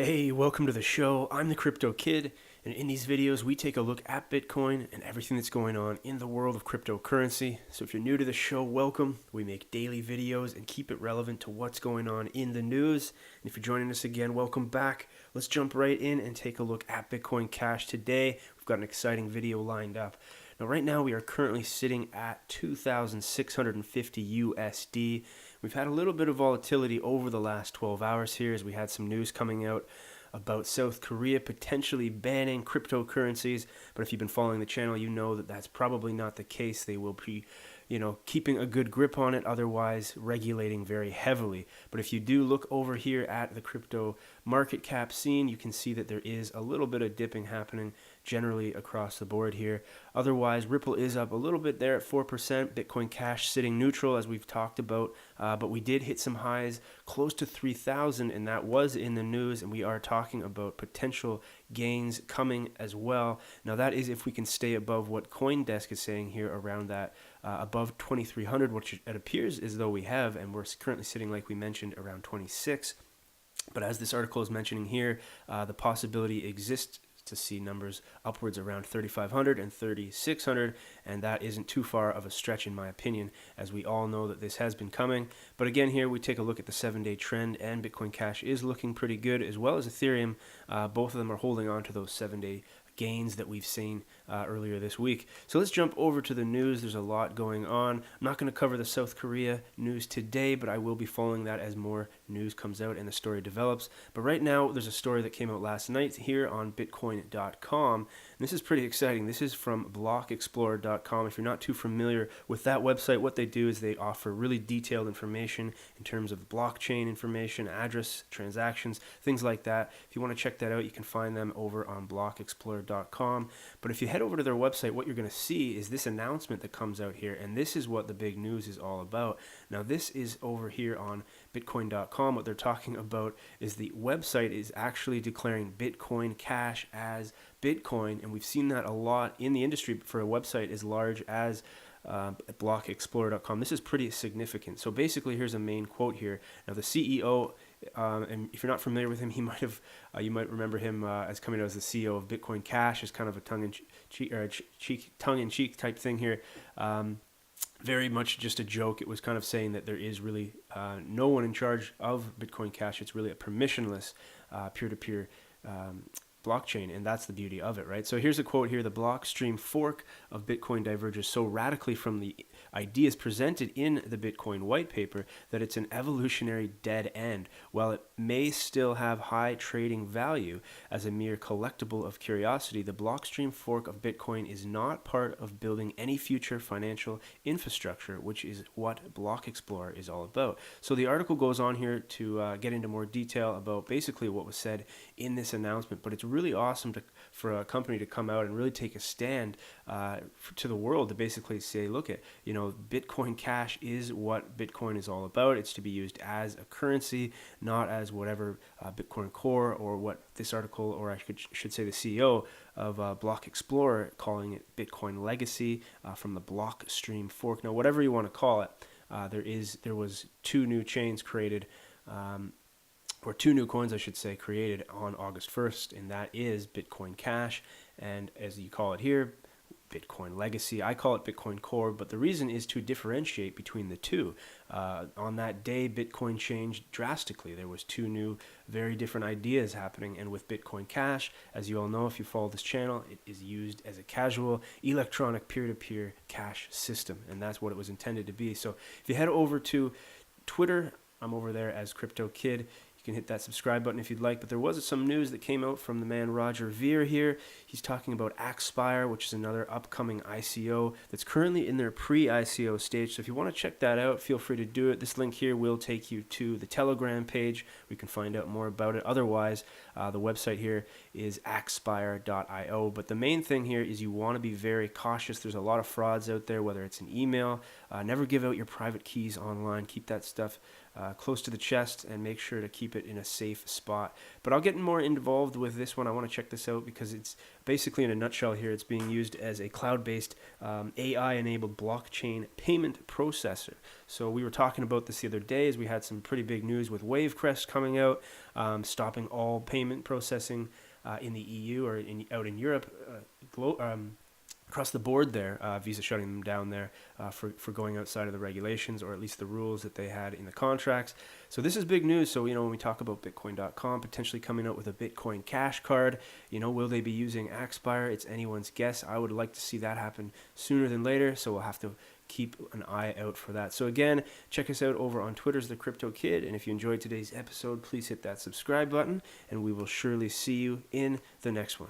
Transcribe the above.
Hey, welcome to the show. I'm the Crypto Kid, and in these videos, we take a look at Bitcoin and everything that's going on in the world of cryptocurrency. So if you're new to the show, welcome. We make daily videos and keep it relevant to what's going on in the news. And if you're joining us again, welcome back. Let's jump right in and take a look at Bitcoin Cash today. We've got an exciting video lined up. Now, right now, we are currently sitting at 2,650 USD. We've had a little bit of volatility over the last 12 hours here as we had some news coming out about South Korea potentially banning cryptocurrencies. But if you've been following the channel, you know that that's probably not the case. They will be, keeping a good grip on it, otherwise regulating very heavily. But if you do look over here at the crypto market cap scene, you can see that there is a little bit of dipping happening generally across the board here. Otherwise, Ripple is up a little bit there at 4%. Bitcoin Cash sitting neutral, as we've talked about, but we did hit some highs close to 3,000, and that was in the news, and we are talking about potential gains coming as well. Now, that is if we can stay above what CoinDesk is saying here around that above 2,300, which it appears as though we have, and we're currently sitting, like we mentioned, around 26. But as this article is mentioning here, the possibility exists to see numbers upwards around 3,500 and 3,600, and that isn't too far of a stretch in my opinion, as we all know that this has been coming. But again, here we take a look at the 7-day trend, and Bitcoin Cash is looking pretty good, as well as Ethereum. Both of them are holding on to those 7-day gains that we've seen earlier this week. So let's jump over to the news. There's a lot going on. I'm not going to cover the South Korea news today, but I will be following that as more news comes out and the story develops. But right now, there's a story that came out last night here on Bitcoin.com. And this is pretty exciting. This is from BlockExplorer.com. If you're not too familiar with that website, what they do is they offer really detailed information in terms of blockchain information, address, transactions, things like that. If you want to check that out, you can find them over on BlockExplorer.com. But if you head over to their website, what you're going to see is this announcement that comes out here, and this is what the big news is all about. Now, this is over here on Bitcoin.com. What they're talking about is the website is actually declaring Bitcoin Cash as Bitcoin, and we've seen that a lot in the industry for a website as large as BlockExplorer.com. This is pretty significant. So basically, here's a main quote here. Now, the CEO, and if you're not familiar with him, he might have, you might remember him as coming out as the CEO of Bitcoin Cash, as kind of a tongue-in-cheek type thing here. Very much just a joke. It was kind of saying that there is really no one in charge of Bitcoin Cash. It's really a permissionless peer-to-peer blockchain, and that's the beauty of it, right? So here's a quote here: the blockstream fork of Bitcoin diverges so radically from the ideas presented in the Bitcoin white paper that it's an evolutionary dead end. While it may still have high trading value as a mere collectible of curiosity, the blockstream fork of Bitcoin is not part of building any future financial infrastructure, which is what BlockExplorer is all about. So the article goes on here to get into more detail about basically what was said in this announcement, but it's really awesome for a company to come out and really take a stand to the world to basically say, look at, Bitcoin Cash is what Bitcoin is all about. It's to be used as a currency, not as whatever Bitcoin Core or what this article, or I should say the CEO of BlockExplorer, calling it Bitcoin Legacy from the Blockstream fork. Now, whatever you want to call it, there was two new chains created, or two new coins, I should say, created on August 1st, and that is Bitcoin Cash, and as you call it here, Bitcoin Legacy. I call it Bitcoin Core, but the reason is to differentiate between the two. On that day, Bitcoin changed drastically. There was two new, very different ideas happening, and with Bitcoin Cash, as you all know if you follow this channel, it is used as a casual electronic peer-to-peer cash system, and that's what it was intended to be. So if you head over to Twitter, I'm over there as Crypto Kid. You can hit that subscribe button if you'd like. But there was some news that came out from the man Roger Ver here. He's talking about Aspire, which is another upcoming ICO that's currently in their pre-ICO stage. So if you want to check that out, feel free to do it. This link here will take you to the Telegram page. We can find out more about it. Otherwise, the website here is Aspire.io. But the main thing here is you want to be very cautious. There's a lot of frauds out there, whether it's an email. Never give out your private keys online. Keep that stuff close to the chest and make sure to keep it in a safe spot. But I'll get more involved with this one. I want to check this out because it's basically, in a nutshell here, it's being used as a cloud-based AI-enabled blockchain payment processor. So we were talking about this the other day as we had some pretty big news with Wavecrest coming out, stopping all payment processing in the EU or out in Europe, across the board there, Visa shutting them down there for going outside of the regulations, or at least the rules that they had in the contracts. So this is big news. So, when we talk about Bitcoin.com potentially coming out with a Bitcoin Cash card, will they be using Axpire? It's anyone's guess. I would like to see that happen sooner than later, so we'll have to keep an eye out for that. So again, check us out over on Twitter's The Crypto Kid, and if you enjoyed today's episode, please hit that subscribe button, and we will surely see you in the next one.